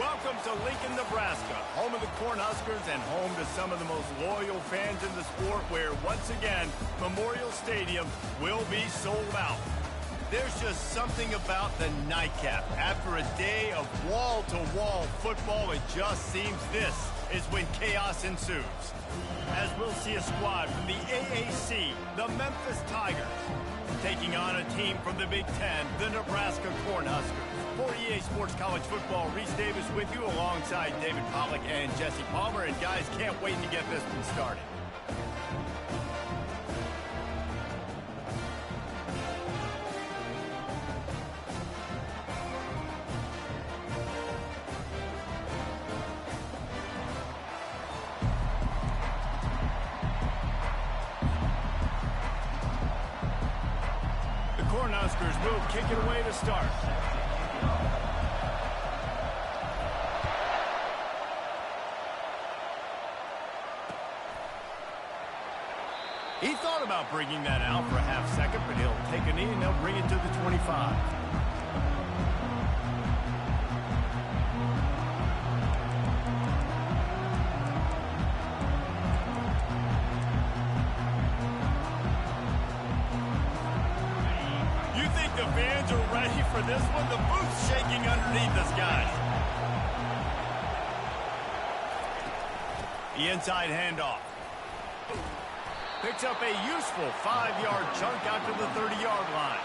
Welcome to Lincoln, Nebraska, home of the Cornhuskers and home to some of the most loyal fans in the sport, where, once again, Memorial Stadium will be sold out. There's just something about the nightcap. After a day of wall-to-wall football, it just seems this is when chaos ensues. As we'll see a squad from the AAC, the Memphis Tigers, taking on a team from the Big Ten, the Nebraska Cornhuskers. For EA Sports College Football, Reese Davis with you alongside David Pollack and Jesse Palmer. And guys, can't wait to get this one started. The Cornhuskers will kick it away to start. He thought about bringing that out for a half second, but he'll take a knee and they'll bring it to the 25. You think the fans are ready for this one? The booth's shaking underneath us, guys. The inside handoff. Picks up a useful 5-yard chunk out to the 30-yard line.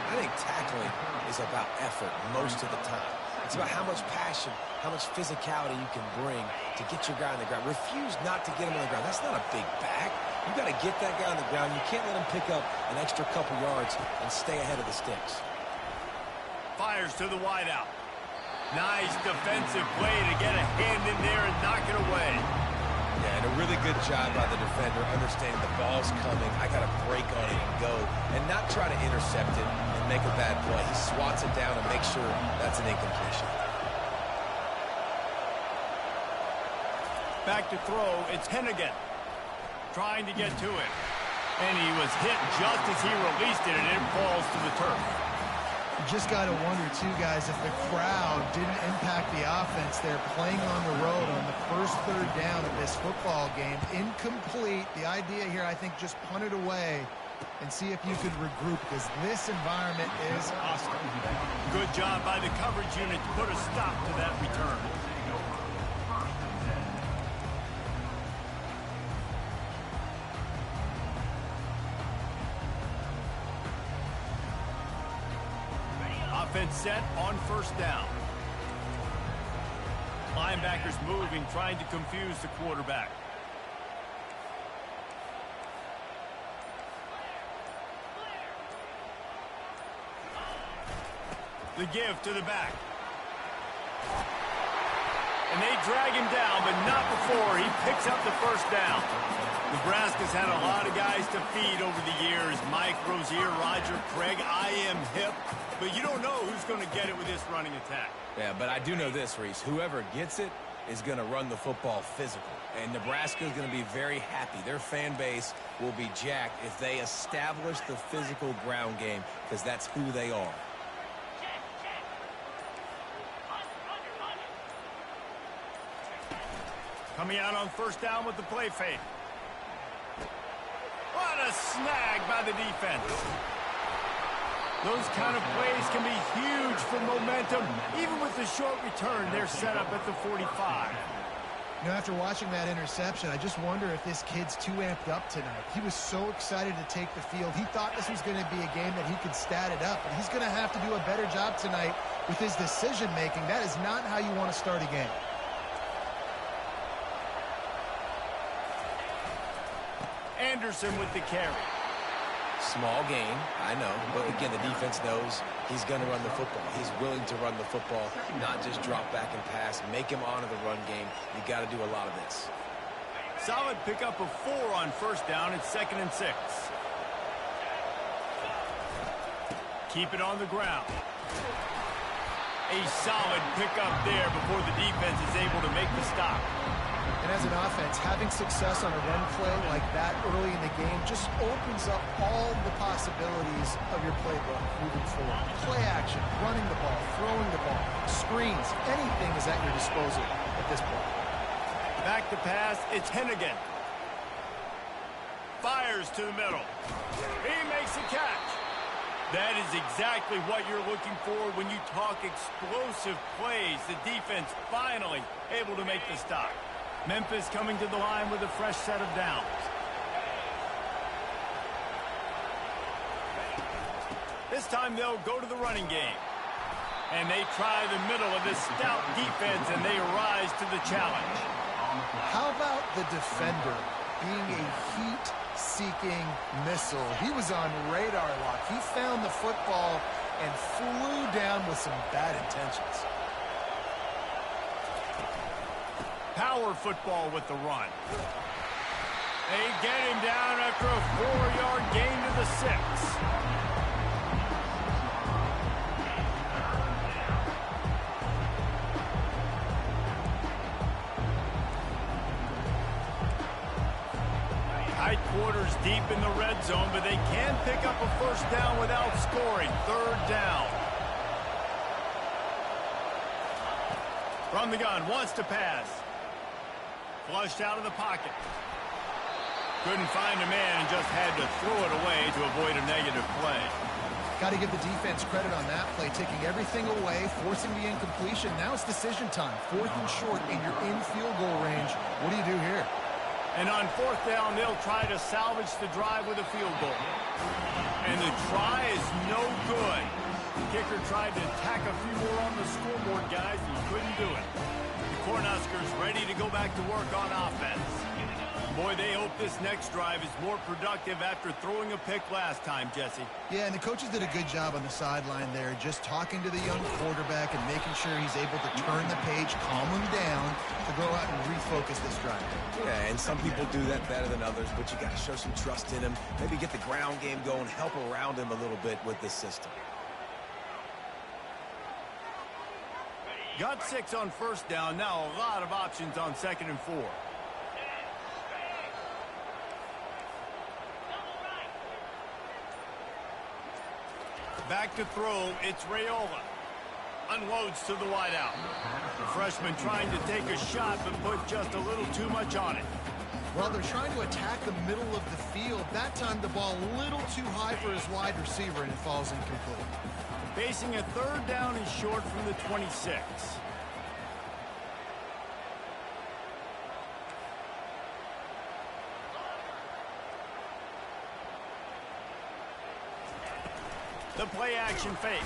I think tackling is about effort most of the time. It's about how much passion, how much physicality you can bring to get your guy on the ground. Refuse not to get him on the ground. That's not a big back. You got to get that guy on the ground. You can't let him pick up an extra couple yards and stay ahead of the sticks. Fires to the wideout. Nice defensive play to get a hand in there and knock it away. Yeah, and a really good job by the defender understanding the ball's coming. I got to break on it and go and not try to intercept it and make a bad play. He swats it down and makes sure that's an incompletion. Back to throw. It's Hennigan trying to get to it. And he was hit just as he released it, and it falls to the turf. You just got to wonder, too, guys, if the crowd didn't impact the offense. They're playing on the road on the first third down of this football game. Incomplete. The idea here, I think, just punt it away and see if you could regroup, because this environment is hostile. Good job by the coverage unit to put a stop to that return. Offense set on first down. Linebackers moving, trying to confuse the quarterback. The give to the back. And they drag him down, but not before he picks up the first down. Nebraska's had a lot of guys to feed over the years. Mike Rozier, Roger Craig, I am hip. But you don't know who's going to get it with this running attack. Yeah, but I do know this, Reese. Whoever gets it is going to run the football physical. And Nebraska is going to be very happy. Their fan base will be jacked if they establish the physical ground game, because that's who they are. Coming out on first down with the play fake. What a snag by the defense. Those kind of plays can be huge for momentum. Even with the short return, they're set up at the 45. You know, after watching that interception, I just wonder if this kid's too amped up tonight. He was so excited to take the field. He thought this was going to be a game that he could stat it up, but he's going to have to do a better job tonight with his decision-making. That is not how you want to start a game. Anderson with the carry. Small gain, I know, but again, the defense knows he's going to run the football. He's willing to run the football, not just drop back and pass, make him honor the run game. You got to do a lot of this. Solid pickup of 4 on first down. It's 2nd and 6. Keep it on the ground. A solid pickup there before the defense is able to make the stop. And as an offense, having success on a run play like that early in the game just opens up all the possibilities of your playbook moving forward. Play action, running the ball, throwing the ball, screens, anything is at your disposal at this point. Back to pass, it's Hennigan. Fires to the middle. He makes a catch. That is exactly what you're looking for when you talk explosive plays. The defense finally able to make the stop. Memphis coming to the line with a fresh set of downs. This time they'll go to the running game. And they try the middle of this stout defense, and they rise to the challenge. How about the defender being a heat-seeking missile? He was on radar lock. He found the football and flew down with some bad intentions. Power football with the run. They get him down after a 4-yard gain to the 6. Tight quarters deep in the red zone, but they can pick up a first down without scoring. 3rd down. From the gun, wants to pass. Flushed out of the pocket. Couldn't find a man and just had to throw it away to avoid a negative play. Got to give the defense credit on that play, taking everything away, forcing the incompletion. Now it's decision time. 4th and short, and you're in field goal range. What do you do here? And on 4th down, they'll try to salvage the drive with a field goal. And the try is no good. The kicker tried to tack a few more on the scoreboard, guys, and couldn't do it. The Cornhuskers ready to go back to work on offense. Boy, they hope this next drive is more productive after throwing a pick last time, Jesse. Yeah, and the coaches did a good job on the sideline there, just talking to the young quarterback and making sure he's able to turn the page, calm him down, to go out and refocus this drive. Yeah, and some people do that better than others, but you got to show some trust in him. Maybe get the ground game going, help around him a little bit with this system. Got 6 on 1st down. Now a lot of options on 2nd and 4. Back to throw. It's Raiola. Unloads to the wideout. The freshman trying to take a shot, but put just a little too much on it. Well, they're trying to attack the middle of the field. That time the ball a little too high for his wide receiver, and it falls incomplete. Facing a 3rd down and short from the 26. The play action fake.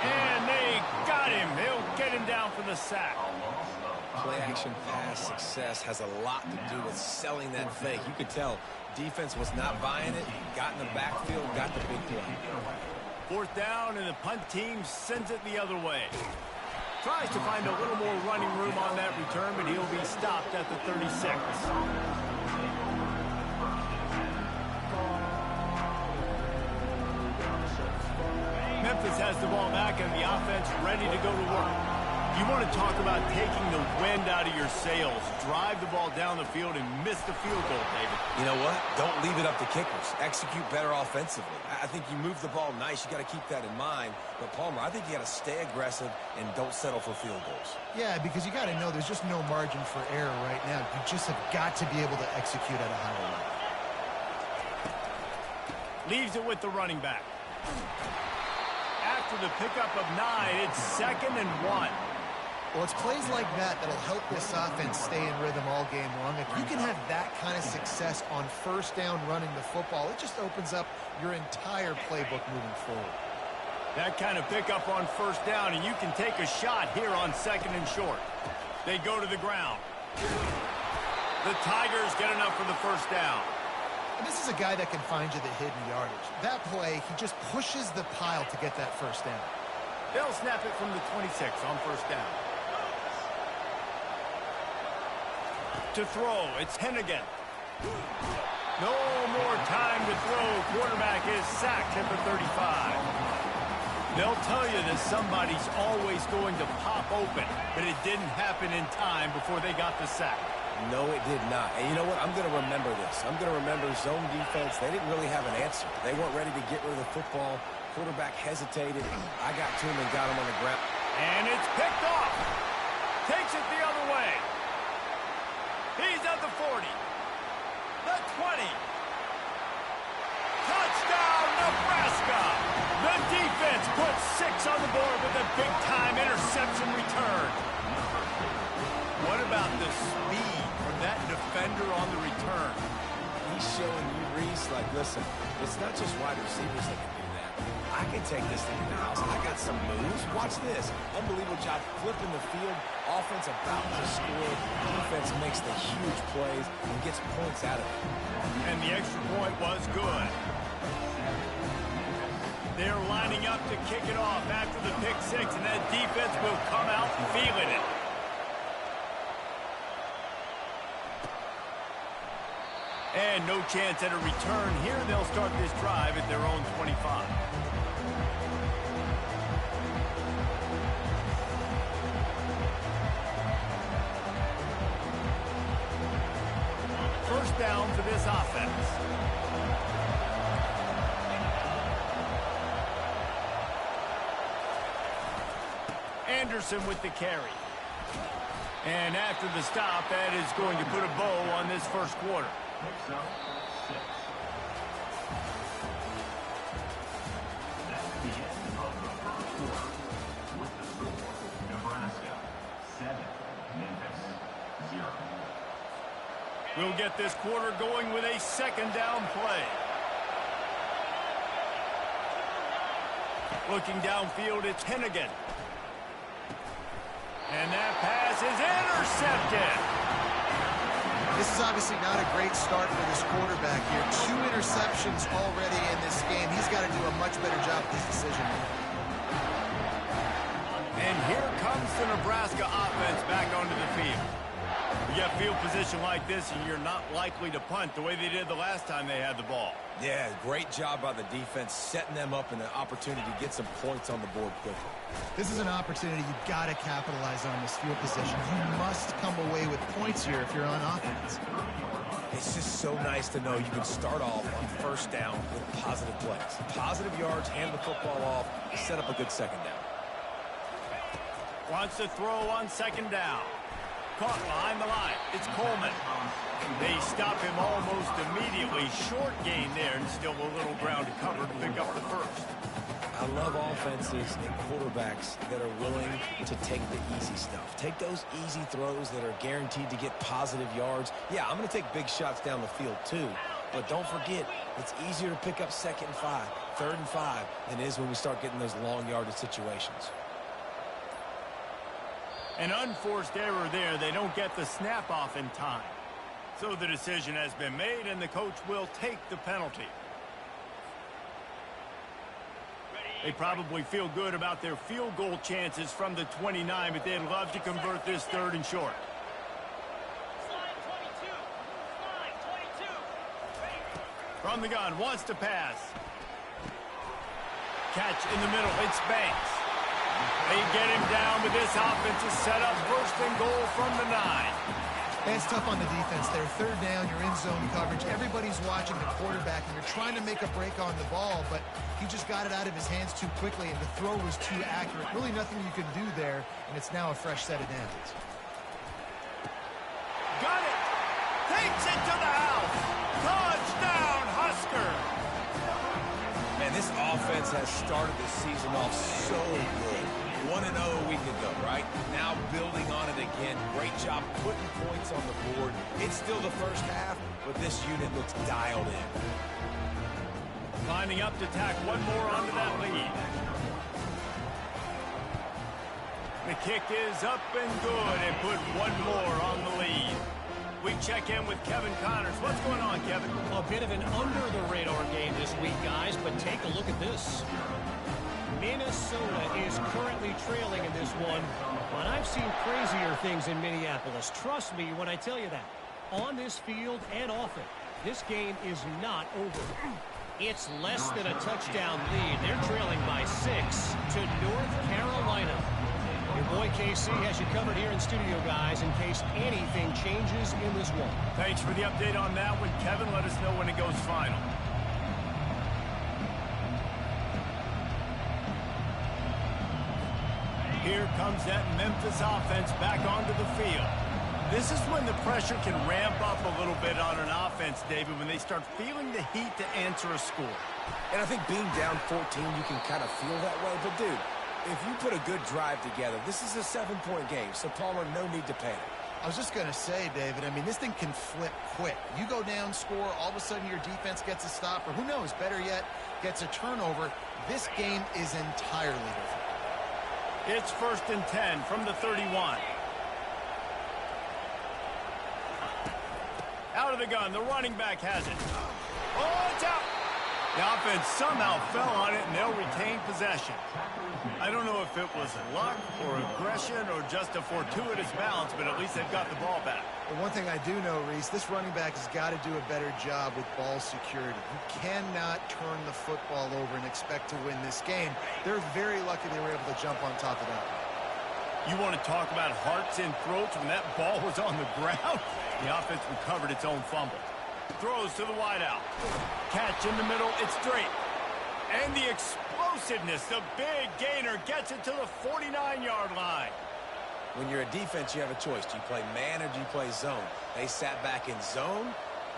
And they got him. They'll get him down for the sack. Play action pass success has a lot to do with selling that fake. You could tell defense was not buying it, got in the backfield, got the big play. 4th down, and the punt team sends it the other way. Tries to find a little more running room on that return, but he'll be stopped at the 36. Memphis has the ball back, and the offense ready to go to work. You want to talk about taking the wind out of your sails. Drive the ball down the field and miss the field goal, David. You know what? Don't leave it up to kickers. Execute better offensively. I think you move the ball nice. You got to keep that in mind. But, Palmer, I think you got to stay aggressive and don't settle for field goals. Yeah, because you got to know there's just no margin for error right now. You just have got to be able to execute at a higher level. Leaves it with the running back. After the pickup of 9, it's 2nd and 1. Well, it's plays like that that'll help this offense stay in rhythm all game long. If you can have that kind of success on 1st down running the football, it just opens up your entire playbook moving forward. That kind of pickup on 1st down, and you can take a shot here on 2nd and short. They go to the ground. The Tigers get enough for the 1st down. And this is a guy that can find you the hidden yardage. That play, he just pushes the pile to get that 1st down. They'll snap it from the 26 on 1st down. To throw, it's Hennigan. No more time to throw. Quarterback is sacked at the 35. They'll tell you that somebody's always going to pop open, but it didn't happen in time before they got the sack. No, it did not. And you know what? I'm going to remember this. I'm going to remember zone defense. They didn't really have an answer. They weren't ready to get rid of the football. Quarterback hesitated. I got to him and got him on the ground. And it's picked off. Takes it the other way. He's at the 40. The 20. Touchdown, Nebraska. The defense puts 6 on the board with a big-time interception return. What about the speed from that defender on the return? He's showing you, Reese, like, listen, it's not just wide receivers that can do that. I can take this thing in the house. I got some moves. Watch this. Unbelievable job flipping the field. Offense about to score. Defense makes the huge plays and gets points out of it. And the extra point was good. They're lining up to kick it off after the pick 6, and that defense will come out feeling it. And no chance at a return here. They'll start this drive at their own 25. First down for this offense. Anderson with the carry. And after the stop, that is going to put a bow on this first quarter. Picks up 6. That's the end of the first quarter. With the score, Nebraska 7, Memphis 0. We'll get this quarter going with a second down play. Looking downfield, it's Hennigan. And that pass is intercepted. This is obviously not a great start for this quarterback here. 2 interceptions already in this game. He's got to do a much better job with this decision. And here comes the Nebraska offense back onto the field. You get field position like this, and you're not likely to punt the way they did the last time they had the ball. Yeah, great job by the defense, setting them up in an opportunity to get some points on the board quickly. This is an opportunity you've got to capitalize on this field position. You must come away with points here if you're on offense. It's just so nice to know you can start off on first down with positive plays. Positive yards, hand the football off, set up a good second down. Wants to throw on second down. Caught behind the line. It's Coleman. They stop him almost immediately. Short gain there, and still a little ground to cover to pick up the first. I love offenses and quarterbacks that are willing to take the easy stuff. Take those easy throws that are guaranteed to get positive yards. Yeah, I'm going to take big shots down the field too. But don't forget, it's easier to pick up 2nd and 5, 3rd and 5 than it is when we start getting those long yardage situations. An unforced error there. They don't get the snap off in time. So the decision has been made, and the coach will take the penalty. They probably feel good about their field goal chances from the 29, but they'd love to convert this 3rd and short. From the gun, wants to pass. Catch in the middle. It's Banks. They get him down, but this offense is set up 1st and goal from the 9. It's tough on the defense there. 3rd down, you're in zone coverage. Everybody's watching the quarterback, and you're trying to make a break on the ball, but he just got it out of his hands too quickly, and the throw was too accurate. Really nothing you can do there, and it's now a fresh set of downs. Got it. Takes it to the house. Touchdown, Husker. Man, this offense has started the season off so good. 1-0 a week ago, right? Now building on it again. Great job putting points on the board. It's still the first half, but this unit looks dialed in. Lining up to tack one more onto that lead. The kick is up and good, and put one more on the lead. We check in with Kevin Connors. What's going on, Kevin? A bit of an under-the-radar game this week, guys, but take a look at this. Minnesota is currently trailing in this one, but I've seen crazier things in Minneapolis. Trust me when I tell you that. On this field and off it, this game is not over. It's less than a touchdown lead. They're trailing by 6 to North Carolina. Here BamaBoy KC has you covered here in studio, guys, in case anything changes in this one. Thanks for the update on that one, Kevin. Let us know when it goes final. Here comes that Memphis offense back onto the field. This is when the pressure can ramp up a little bit on an offense, David, when they start feeling the heat to answer a score. And I think being down 14, you can kind of feel that way. But, dude, if you put a good drive together, this is a 7-point game. So, Palmer, no need to panic. I was just going to say, David, I mean, this thing can flip quick. You go down, score, all of a sudden your defense gets a stop, or who knows, better yet, gets a turnover. This game is entirely different. It's 1st and 10 from the 31. Out of the gun, the running back has it. Oh, it's out! The offense somehow fell on it, and they'll retain possession. I don't know if it was luck or aggression or just a fortuitous bounce, but at least they've got the ball back. Well, one thing I do know, Reese, this running back has got to do a better job with ball security. You cannot turn the football over and expect to win this game. They're very lucky they were able to jump on top of that. You want to talk about hearts and throats when that ball was on the ground? The offense recovered its own fumble. Throws to the wideout. Catch in the middle, it's straight. And the explosiveness, the big gainer gets it to the 49-yard line. When you're a defense, you have a choice. Do you play man or do you play zone? They sat back in zone.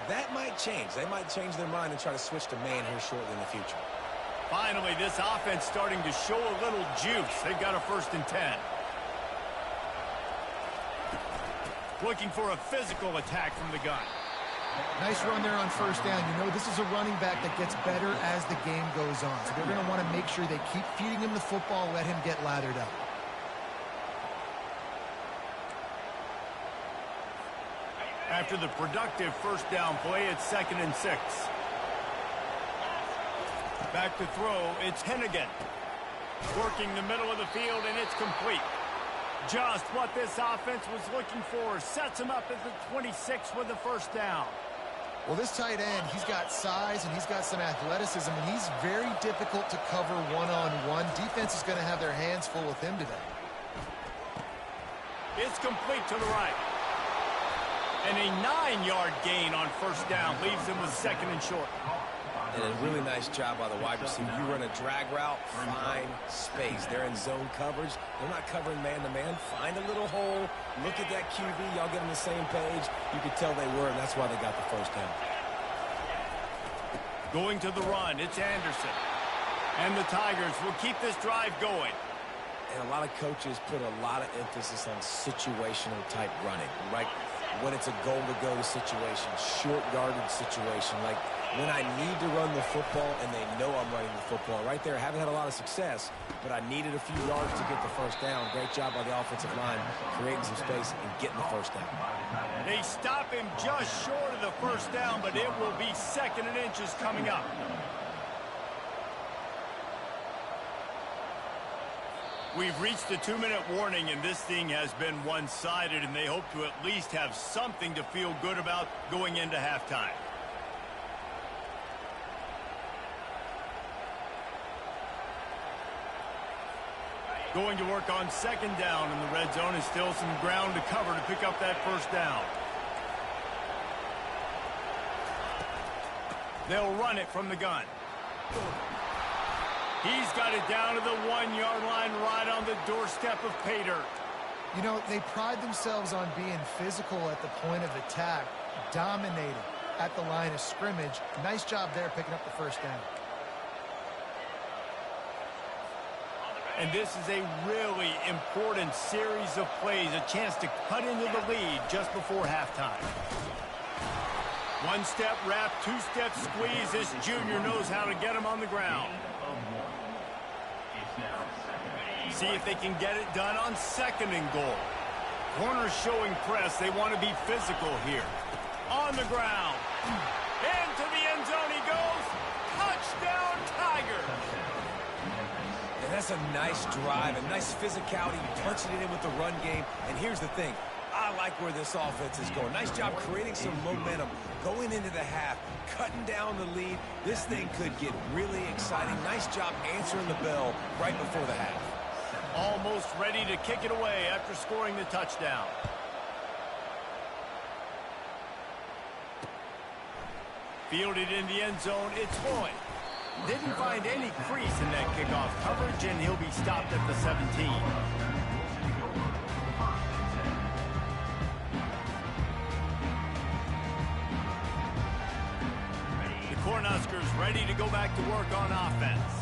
That might change. They might change their mind and try to switch to man here shortly in the future. Finally, this offense starting to show a little juice. They've got a 1st and 10. Looking for a physical attack from the gun. Nice run there on 1st down. You know, this is a running back that gets better as the game goes on. So they're going to want to make sure they keep feeding him the football, let him get lathered up. After the productive 1st down play, it's 2nd and 6. Back to throw, it's Hennigan. Working the middle of the field, and it's complete. Just what this offense was looking for. Sets him up at the 26 with the 1st down. Well, this tight end, he's got size and he's got some athleticism, and he's very difficult to cover one-on-one. Defense is going to have their hands full with him today. It's complete to the right. And a 9-yard gain on 1st down leaves him with 2nd and short. And a really nice job by the wide receiver. You run a drag route, find space. They're in zone coverage. They're not covering man-to-man. Find a little hole. Look at that QB. Y'all get on the same page. You could tell they were, and that's why they got the 1st down. Going to the run, it's Anderson. And the Tigers will keep this drive going. And a lot of coaches put a lot of emphasis on situational type running, right? When it's a goal-to-go situation, short yardage situation, like when I need to run the football and they know I'm running the football. Right there, I haven't had a lot of success, but I needed a few yards to get the 1st down. Great job by the offensive line, creating some space and getting the 1st down. They stop him just short of the 1st down, but it will be 2nd and inches coming up. We've reached the 2-minute warning, and this thing has been one-sided, and they hope to at least have something to feel good about going into halftime. Going to work on 2nd down, and the red zone is still some ground to cover to pick up that 1st down. They'll run it from the gun. He's got it down to the 1-yard line right on the doorstep of pay dirt. You know, they pride themselves on being physical at the point of attack, dominating at the line of scrimmage. Nice job there picking up the 1st down. And this is a really important series of plays, a chance to cut into the lead just before halftime. 1-step wrap, 2-step squeeze. This junior knows how to get him on the ground. See if they can get it done on 2nd and goal. Corners showing press. They want to be physical here. On the ground. Into the end zone he goes. Touchdown, Tigers. And that's a nice drive, a nice physicality, punching it in with the run game. And here's the thing. I like where this offense is going. Nice job creating some momentum, going into the half, cutting down the lead. This thing could get really exciting. Nice job answering the bell right before the half. Almost ready to kick it away after scoring the touchdown. Fielded in the end zone, it's Floyd. Didn't find any crease in that kickoff coverage, and he'll be stopped at the 17. Cornhuskers ready to go back to work on offense.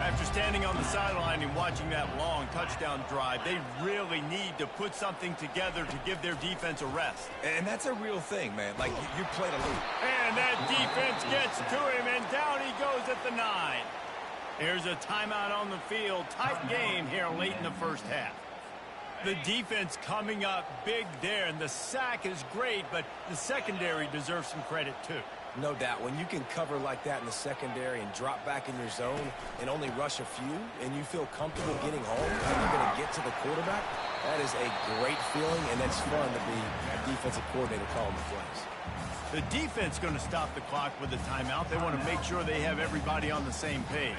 After standing on the sideline and watching that long touchdown drive, they really need to put something together to give their defense a rest. And that's a real thing, man. Like, you played a loop. And that defense gets to him, and down he goes at the 9. Here's a timeout on the field. Tight game here late in the first half. The defense coming up big there, and the sack is great, but the secondary deserves some credit too. No doubt. When you can cover like that in the secondary and drop back in your zone and only rush a few, and you feel comfortable getting home and you're going to get to the quarterback, that is a great feeling, and it's fun to be a defensive coordinator calling the plays. The defense going to stop the clock with a timeout. They want to make sure they have everybody on the same page.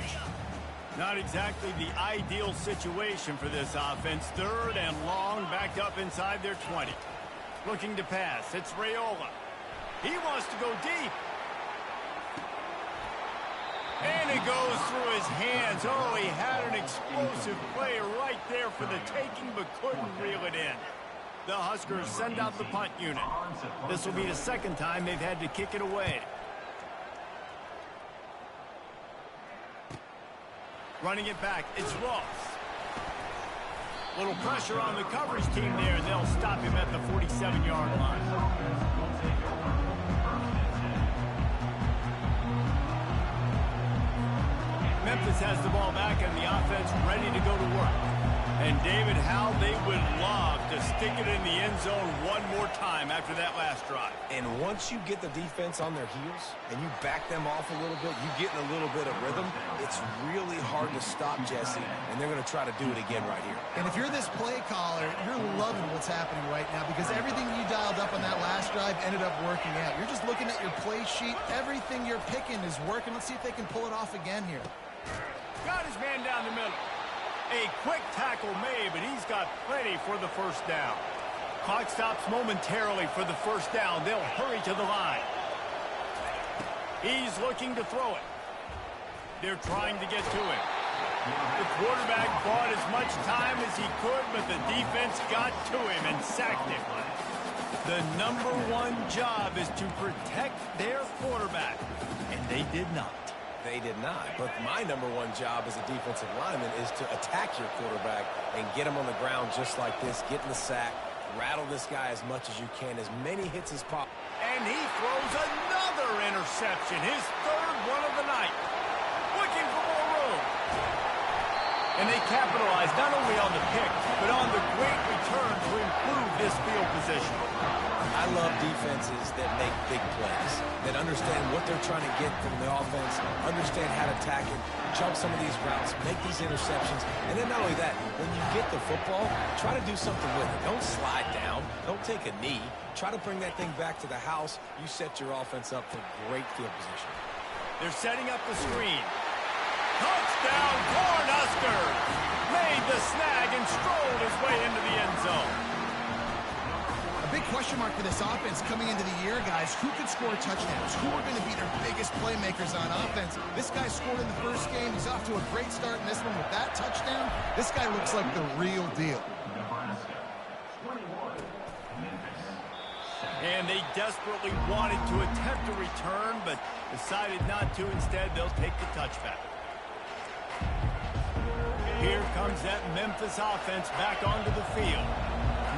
Not exactly the ideal situation for this offense. 3rd and long, backed up inside their 20. Looking to pass. It's Raiola. He wants to go deep. And it goes through his hands. Oh, he had an explosive play right there for the taking, but couldn't reel it in. The Huskers send out the punt unit. This will be the second time they've had to kick it away. Running it back, it's Ross. Little pressure on the coverage team there, and they'll stop him at the 47-yard line. Memphis has the ball back, and the offense ready to go to work. And David, how they would love to stick it in the end zone one more time after that last drive. And once you get the defense on their heels and you back them off a little bit, you get in a little bit of rhythm, it's really hard to stop, Jesse, and they're going to try to do it again right here. And if you're this play caller, you're loving what's happening right now because everything you dialed up on that last drive ended up working out. You're just looking at your play sheet. Everything you're picking is working. Let's see if they can pull it off again here. Got his man down the middle. A quick tackle made, but he's got plenty for the first down. Clock stops momentarily for the first down. They'll hurry to the line. He's looking to throw it. They're trying to get to him. The quarterback bought as much time as he could, but the defense got to him and sacked him. The #1 job is to protect their quarterback, and they did not. They did not. But my #1 job as a defensive lineman is to attack your quarterback and get him on the ground just like this, get in the sack, rattle this guy as much as you can, as many hits as possible. And he throws another interception, his 3rd one of the night. Looking for more room. And they capitalize not only on the pick, but on the great return to improve this field position. I love defenses that make big plays, that understand what they're trying to get from the offense, understand how to attack it, jump some of these routes, make these interceptions, and then not only that, when you get the football, try to do something with it. Don't slide down. Don't take a knee. Try to bring that thing back to the house. You set your offense up for great field position. They're setting up the screen. Touchdown, Cornhuskers! Made the snag and strolled his way into the end zone. A big question mark for this offense coming into the year, guys. Who could score touchdowns? Who are going to be their biggest playmakers on offense? This guy scored in the first game. He's off to a great start in this one with that touchdown. This guy looks like the real deal. Nebraska, 21, Memphis. And they desperately wanted to attempt a return, but decided not to. Instead, they'll take the touchback. Here comes that Memphis offense back onto the field.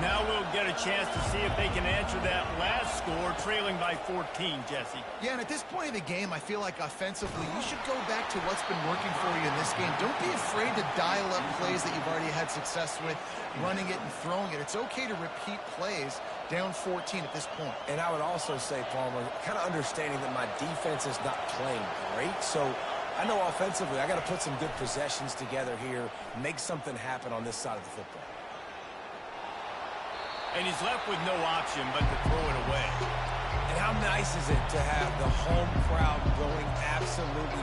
Now we'll get a chance to see if they can answer that last score, trailing by 14, Jesse. Yeah, and at this point of the game, I feel like offensively, you should go back to what's been working for you in this game. Don't be afraid to dial up plays that you've already had success with, running it and throwing it. It's okay to repeat plays down 14 at this point. And I would also say, Palmer, kind of understanding that my defense is not playing great, so I know offensively I got to put some good possessions together here, make something happen on this side of the football. And he's left with no option but to throw it away. And how nice is it to have the home crowd going absolutely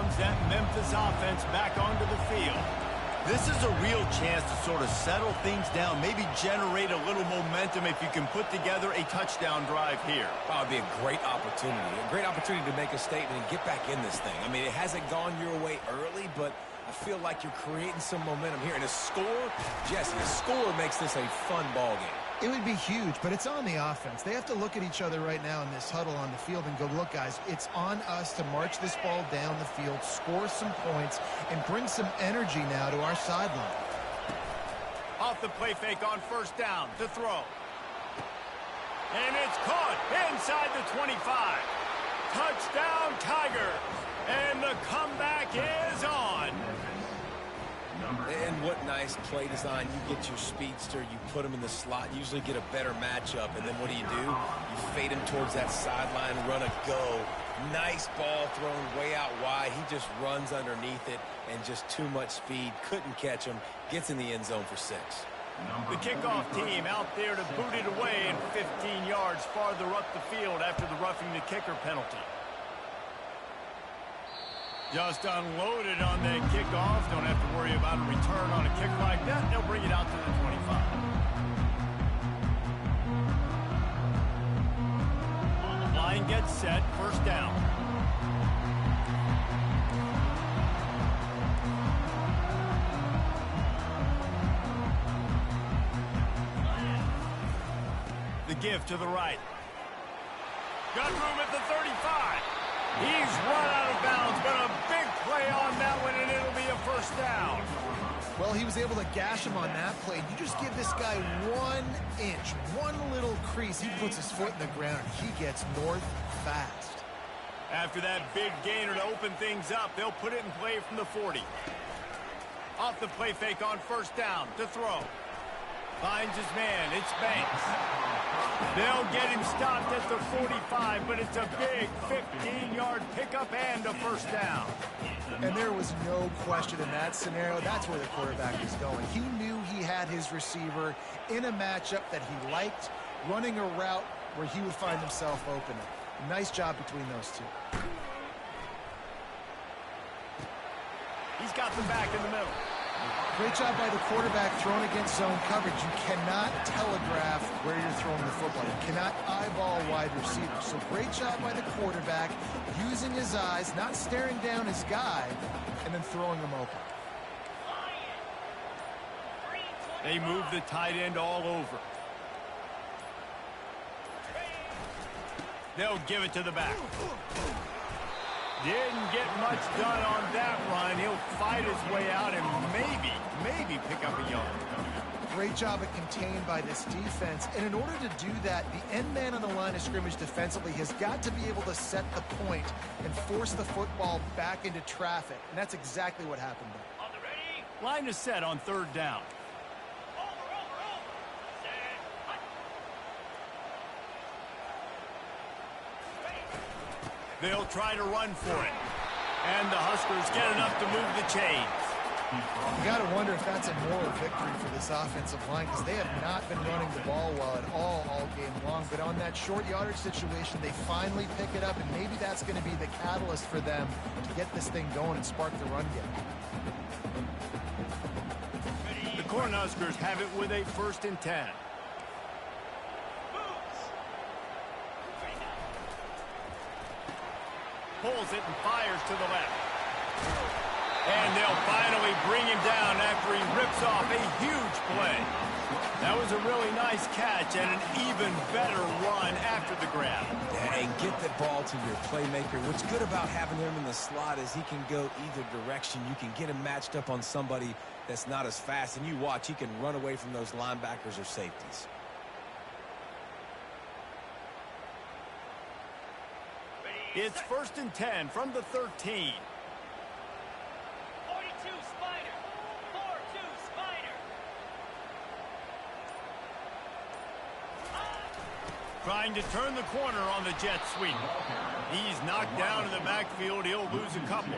comes that Memphis offense back onto the field. This is a real chance to sort of settle things down, maybe generate a little momentum if you can put together a touchdown drive here. That would be a great opportunity to make a statement and get back in this thing. I mean, it hasn't gone your way early, but I feel like you're creating some momentum here. And a score, Jesse, a score makes this a fun ball game. It would be huge, but it's on the offense. They have to look at each other right now in this huddle on the field and go, look, guys, it's on us to march this ball down the field, score some points, and bring some energy now to our sideline. Off the play fake on first down to throw. And it's caught inside the 25. Touchdown, Tigers. And the comeback is on. And what nice play design. You get your speedster, you put him in the slot, usually get a better matchup, and then what do? You fade him towards that sideline, run a go. Nice ball thrown way out wide. He just runs underneath it, and just too much speed. Couldn't catch him. Gets in the end zone for 6. The kickoff team out there to boot it away and 15 yards farther up the field after the roughing the kicker penalty. Just unloaded on that kickoff. Don't have to worry about a return on a kick like that. They'll bring it out to the 25. Line gets set. First down. The give to the right. Got room at the 35. He's run out of bounds, but a big play on that one, and it'll be a first down. Well, he was able to gash him on that play. You just give this guy 1 inch, one little crease. He puts his foot in the ground, and he gets north fast. After that big gainer to open things up, they'll put it in play from the 40. Off the play fake on first down to throw. Finds his man. It's Banks. They'll get him stopped at the 45, but it's a big 15-yard pickup and a first down. And there was no question in that scenario. That's where the quarterback was going. He knew he had his receiver in a matchup that he liked, running a route where he would find himself open. Nice job between those two. He's got the back in the middle. Great job by the quarterback throwing against zone coverage. You cannot telegraph where you're throwing the football. You cannot eyeball wide receivers. So great job by the quarterback using his eyes, not staring down his guy, and then throwing him open. They move the tight end all over. They'll give it to the back. Didn't get much done on that run. He'll fight his way out and maybe pick up a yard. Great job at contained by this defense. And in order to do that, the end man on the line of scrimmage defensively has got to be able to set the point and force the football back into traffic. And that's exactly what happened there. Line is set on third down. They'll try to run for it. And the Huskers get enough to move the chains. You got to wonder if that's a moral victory for this offensive line, because they have not been running the ball well at all game long. But on that short yardage situation, they finally pick it up, and maybe that's going to be the catalyst for them to get this thing going and spark the run game. The Cornhuskers have it with a 1st and 10. Pulls it and fires to the left. And they'll finally bring him down after he rips off a huge play. That was a really nice catch and an even better run after the grab. Yeah, and get the ball to your playmaker. What's good about having him in the slot is he can go either direction. You can get him matched up on somebody that's not as fast, and you watch, he can run away from those linebackers or safeties. It's 1st and 10 from the 13. 42 Spider. 4-2 Spider. Trying to turn the corner on the jet sweep. He's knocked down in the backfield. He'll lose a couple.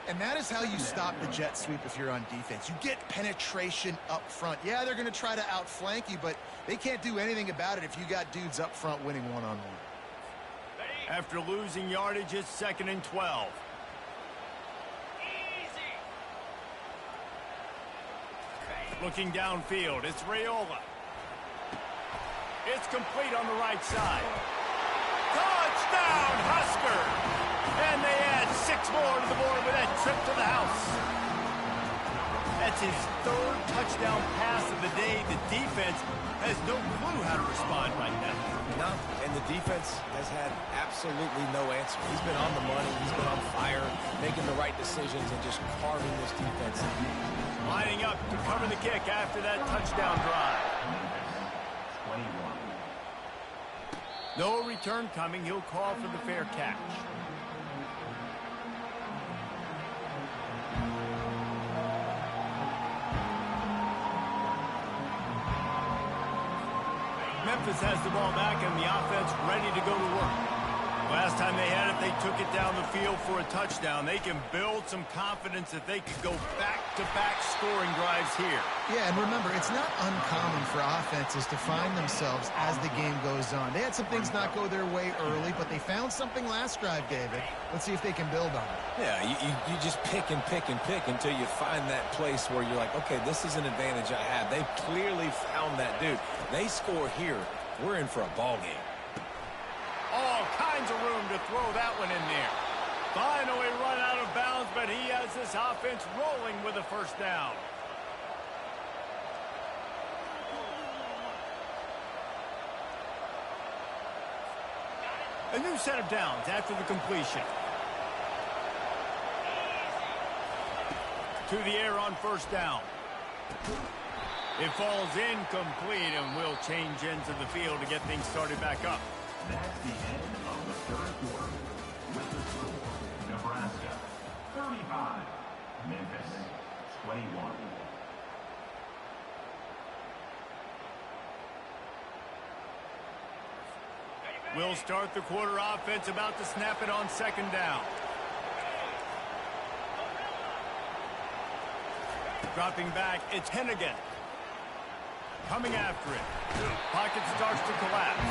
And that is how you stop the jet sweep if you're on defense. You get penetration up front. Yeah, they're going to try to outflank you, but they can't do anything about it if you got dudes up front winning one-on-one. After losing yardage, it's 2nd and 12. Looking downfield, it's Raiola. It's complete on the right side. Touchdown, Husker! And they add 6 more to the board with that trip to the house. That's his 3rd touchdown pass of the day. The defense has no clue how to respond right now. No, and the defense has had absolutely no answer. He's been on the money. He's been on fire, making the right decisions and just carving this defense. Lining up to cover the kick after that touchdown drive. 21. No return coming. He'll call for the fair catch. Memphis has the ball back and the offense ready to go to work. Last time they had it, they took it down the field for a touchdown. They can build some confidence that they could go back-to-back scoring drives here. Yeah, and remember, it's not uncommon for offenses to find themselves as the game goes on. They had some things not go their way early, but they found something last drive, David. Let's see if they can build on it. Yeah, you just pick and pick and pick until you find that place where you're like, okay, this is an advantage I have. They clearly found that dude. They score here, we're in for a ball game. All kinds of room to throw that one in there. Finally run out of bounds, but he has this offense rolling with a first down. A new set of downs after the completion. To the air on first down. It falls incomplete, and we'll change ends of the field to get things started back up. That's the end of the 3rd quarter. With the score, Nebraska 35, Memphis 21. We'll start the quarter offense, about to snap it on 2nd down. Dropping back, it's Hennigan. Coming after it. Pocket starts to collapse.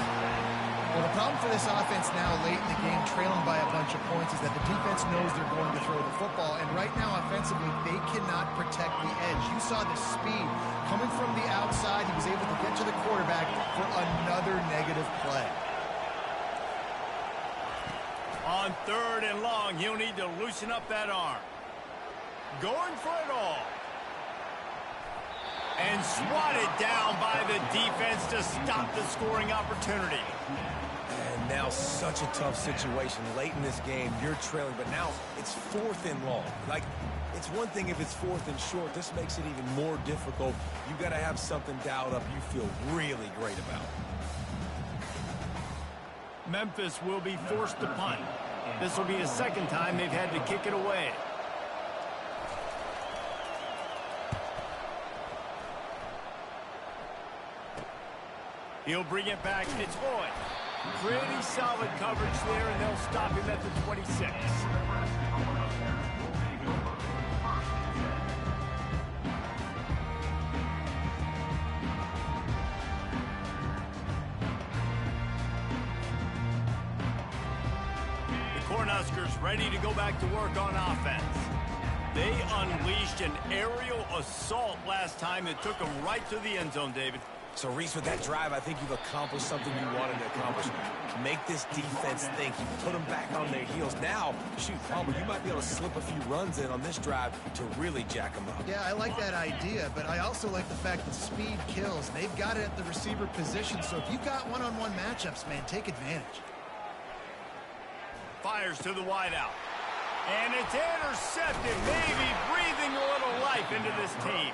Well, the problem for this offense now late in the game, trailing by a bunch of points, is that the defense knows they're going to throw the football. And right now, offensively, they cannot protect the edge. You saw the speed coming from the outside. He was able to get to the quarterback for another negative play. On 3rd and long, he'll need to loosen up that arm. Going for it all. And swatted down by the defense to stop the scoring opportunity. And now such a tough situation. Late in this game, you're trailing, but now it's 4th and long. Like, it's one thing if it's 4th and short. This makes it even more difficult. You've got to have something dialed up you feel really great about. Memphis will be forced to punt. This will be the 2nd time they've had to kick it away. He'll bring it back. It's Lloyd. Pretty solid coverage there, and they'll stop him at the 26. The Cornhuskers ready to go back to work on offense. They unleashed an aerial assault last time that took them right to the end zone, David. So, Reese, with that drive, I think you've accomplished something you wanted to accomplish. Make this defense think. You put them back on their heels. Now, shoot, Palmer, you might be able to slip a few runs in on this drive to really jack them up. Yeah, I like that idea, but I also like the fact that speed kills. They've got it at the receiver position, so if you've got one-on-one matchups, man, take advantage. Fires to the wideout. And it's intercepted, maybe breathing a little life into this team.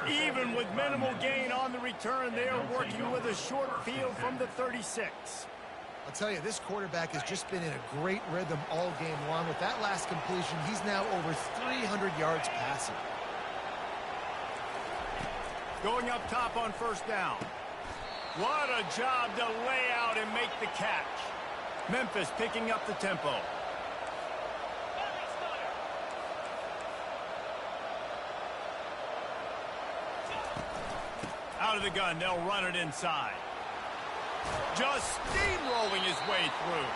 Even with minimal gain on the return, they're working with a short field from the 36. I'll tell you, this quarterback has just been in a great rhythm all game long. With that last completion, he's now over 300 yards passing. Going up top on first down. What a job to lay out and make the catch. Memphis picking up the tempo. Out of the gun, they'll run it inside. Just steamrolling his way through.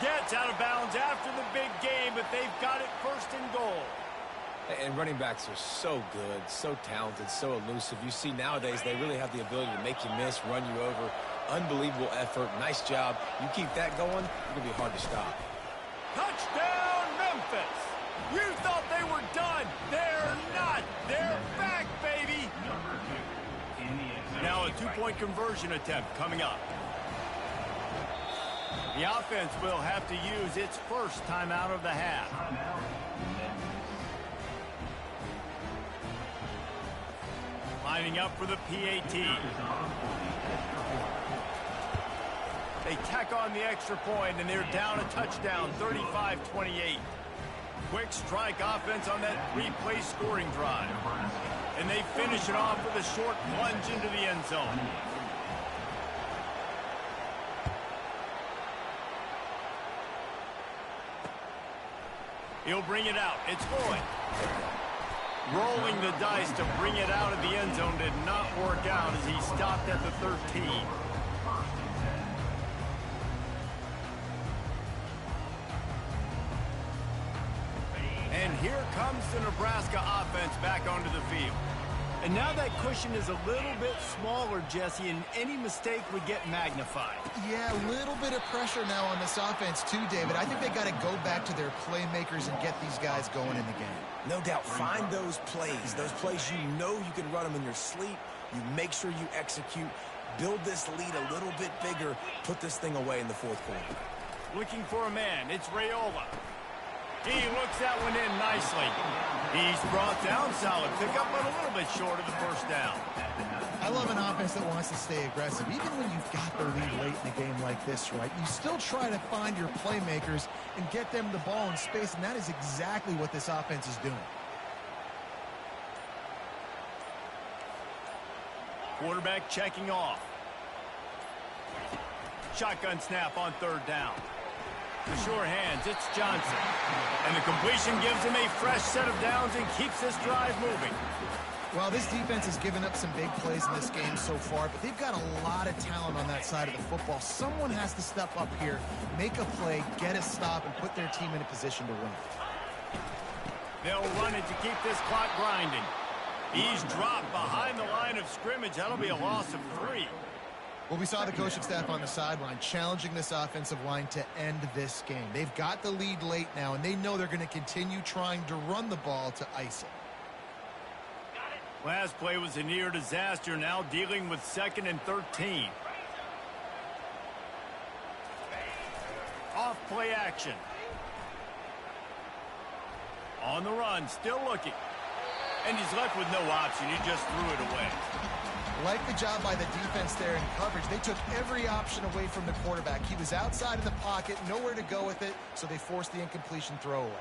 Gets out of bounds after the big game, but they've got it 1st and goal. And running backs are so good, so talented, so elusive. You see nowadays they really have the ability to make you miss, run you over. Unbelievable effort. Nice job. You keep that going, it's going to be hard to stop. Touchdown, Memphis! You thought they were done. They're not. They're back, baby. Now a two-point conversion attempt coming up. The offense will have to use its first timeout of the half. Lining up for the PAT. They tack on the extra point, and they're down a touchdown, 35-28. Quick strike offense on that three-play scoring drive. And they finish it off with a short plunge into the end zone. He'll bring it out. It's Floyd. Rolling the dice to bring it out of the end zone did not work out as he stopped at the 13. And here comes the Nebraska offense back onto the field. And now that cushion is a little bit smaller, Jesse, and any mistake would get magnified. Yeah, a little bit of pressure now on this offense too, David. I think they got to go back to their playmakers and get these guys going in the game. No doubt. Find those plays you know you can run them in your sleep. You make sure you execute. Build this lead a little bit bigger. Put this thing away in the fourth quarter. Looking for a man. It's Raiola. He looks that one in nicely. He's brought down solid pickup, but a little bit short of the first down. I love an offense that wants to stay aggressive. Even when you've got the lead late in a game like this, right, you still try to find your playmakers and get them the ball in space, and that is exactly what this offense is doing. Quarterback checking off. Shotgun snap on third down. The sure hands, it's Johnson. And the completion gives him a fresh set of downs and keeps this drive moving. Well, this defense has given up some big plays in this game so far, but they've got a lot of talent on that side of the football. Someone has to step up here, make a play, get a stop, and put their team in a position to win. They'll run it to keep this clock grinding. He's dropped behind the line of scrimmage. That'll be a loss of 3. Well, we saw the coaching staff on the sideline challenging this offensive line to end this game. They've got the lead late now, and they know they're going to continue trying to run the ball to ice it. Last play was a near disaster, now dealing with 2nd and 13. Off play action. On the run, still looking. And he's left with no option. He just threw it away. Like the job by the defense there in coverage. They took every option away from the quarterback. He was outside of the pocket, nowhere to go with it, so they forced the incompletion throwaway.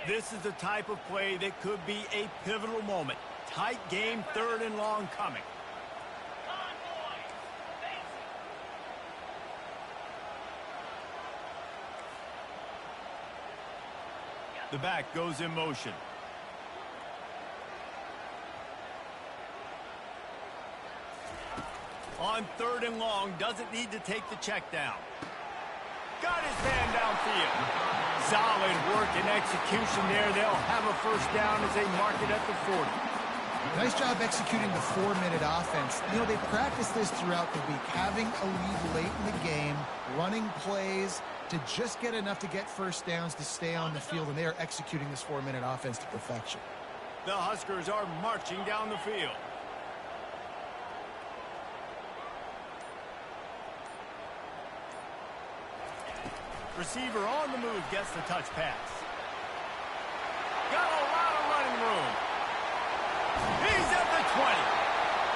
This is the type of play that could be a pivotal moment. Tight game, 3rd and long coming. The back goes in motion. On 3rd and long, doesn't need to take the check down. Got his man downfield. Solid work and execution there. They'll have a first down as they mark it at the 40. Nice job executing the 4-minute offense. You know, they practiced this throughout the week, having a lead late in the game, running plays to just get enough to get first downs to stay on the field, and they are executing this 4-minute offense to perfection. The Huskers are marching down the field. Receiver on the move gets the touch pass. Got a lot of running room. He's at the 20.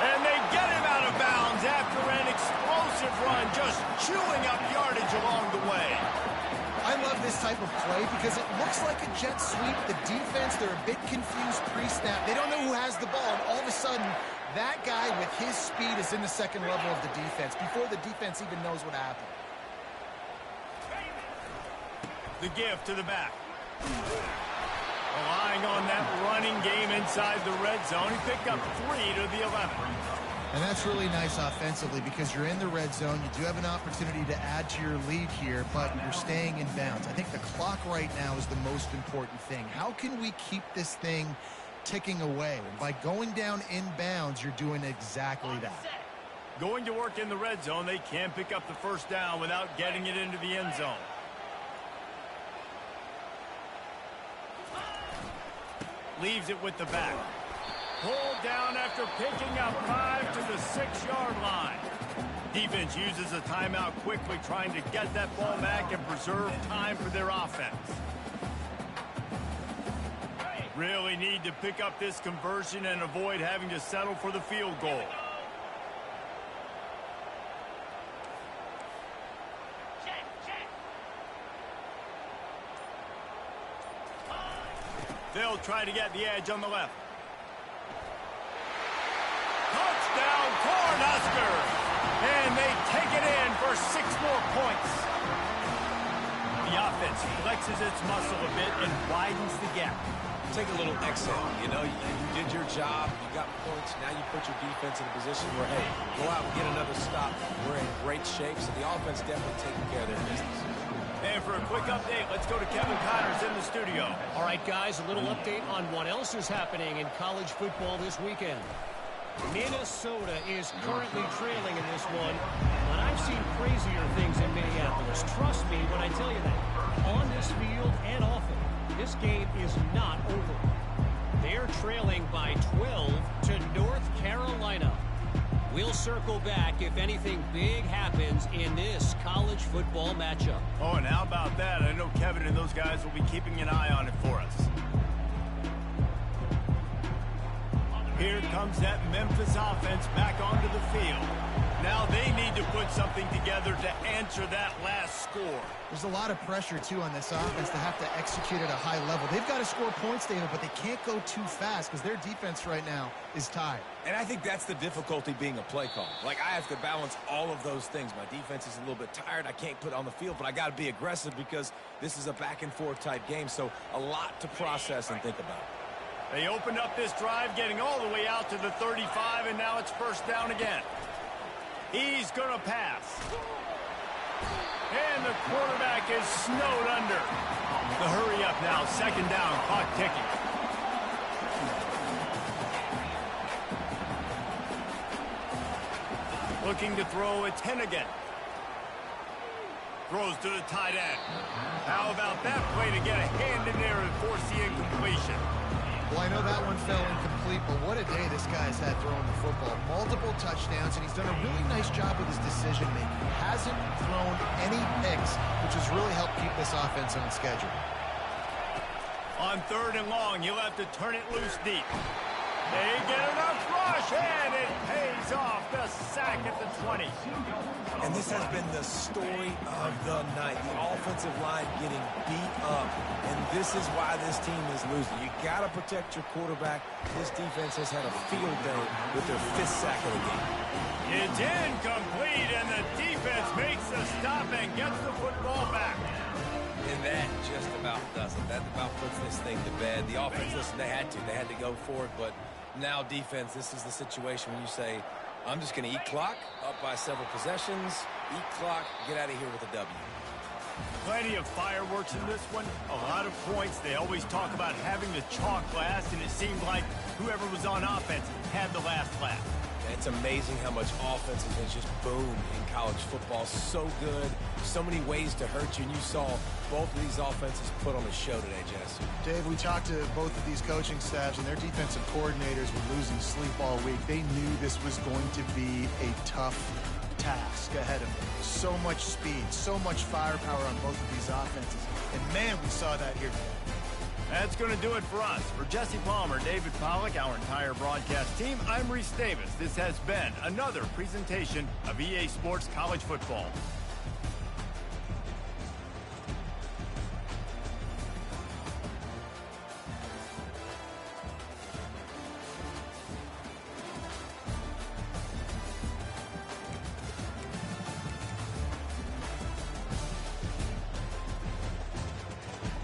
And they get him out of bounds after an explosive run, just chewing up yardage along the way. I love this type of play because it looks like a jet sweep. The defense, they're a bit confused pre-snap. They don't know who has the ball, and all of a sudden, that guy with his speed is in the second level of the defense before the defense even knows what happened. The give to the back. Relying on that running game inside the red zone. He picked up 3 to the 11. And that's really nice offensively because you're in the red zone. You do have an opportunity to add to your lead here, but you're staying in bounds. I think the clock right now is the most important thing. How can we keep this thing ticking away? And by going down in bounds, you're doing exactly that. Going to work in the red zone, they can't pick up the first down without getting it into the end zone. Leaves it with the back. Pulled down after picking up 5 to the 6-yard line. Defense uses a timeout quickly, trying to get that ball back and preserve time for their offense. Really need to pick up this conversion and avoid having to settle for the field goal. They'll try to get the edge on the left. Touchdown, Cornhuskers! And they take it in for 6 more points. The offense flexes its muscle a bit and widens the gap. Take a little exhale. You know, you did your job. You got points. Now you put your defense in a position where, hey, go out and get another stop. We're in great shape, so the offense definitely taking care of their business. And for a quick update, let's go to Kevin Connors in the studio. All right, guys, a little update on what else is happening in college football this weekend. Minnesota is currently trailing in this one, but I've seen crazier things in Minneapolis. Trust me when I tell you that. On this field and off it, this game is not over. They're trailing by 12 to North Carolina. We'll circle back if anything big happens in this college football matchup. Oh, and how about that? I know Kevin and those guys will be keeping an eye on it for us. Here comes that Memphis offense back onto the field. Now they need to put something together to answer that last score. There's a lot of pressure, too, on this offense to have to execute at a high level. They've got to score points, David, but they can't go too fast because their defense right now is tired. And I think that's the difficulty being a play call. Like, I have to balance all of those things. My defense is a little bit tired. I can't put it on the field, but I got to be aggressive because this is a back-and-forth type game, so a lot to process and think about. They opened up this drive, getting all the way out to the 35, and now it's first down again. He's going to pass. And the quarterback is snowed under. The hurry up now, second down, clock ticking. Looking to throw at 10 again. Throws to the tight end. How about that play to get a hand in there and force the incompletion? Well, I know that one fell incomplete, but what a day this guy's had throwing the football. Multiple touchdowns, and he's done a really nice job with his decision-making. Hasn't thrown any picks, which has really helped keep this offense on schedule. On 3rd and long, he'll have to turn it loose deep. They get enough rush, and it pays off. The sack at the 20. And this has been the story of the night. The offensive line getting beat up. And this is why this team is losing. You got to protect your quarterback. This defense has had a field day with their 5th sack of the game. It's incomplete, and the defense makes the stop and gets the football back. And that just about does it. That about puts this thing to bed. The offense, listen, they had to go for it. But now defense, this is the situation when you say, I'm just going to eat clock, up by several possessions, eat clock, get out of here with a W. Plenty of fireworks in this one. A lot of points. They always talk about having the chalk last, and it seemed like whoever was on offense had the last laugh. It's amazing how much offense has just boomed in college football. So good, so many ways to hurt you, and you saw both of these offenses put on a show today, Jess. Dave, we talked to both of these coaching staffs, and their defensive coordinators were losing sleep all week. They knew this was going to be a tough task ahead of them. So much speed, so much firepower on both of these offenses. And, man, we saw that here today. That's going to do it for us. For Jesse Palmer, David Pollack, our entire broadcast team, I'm Reese Davis. This has been another presentation of EA Sports College Football.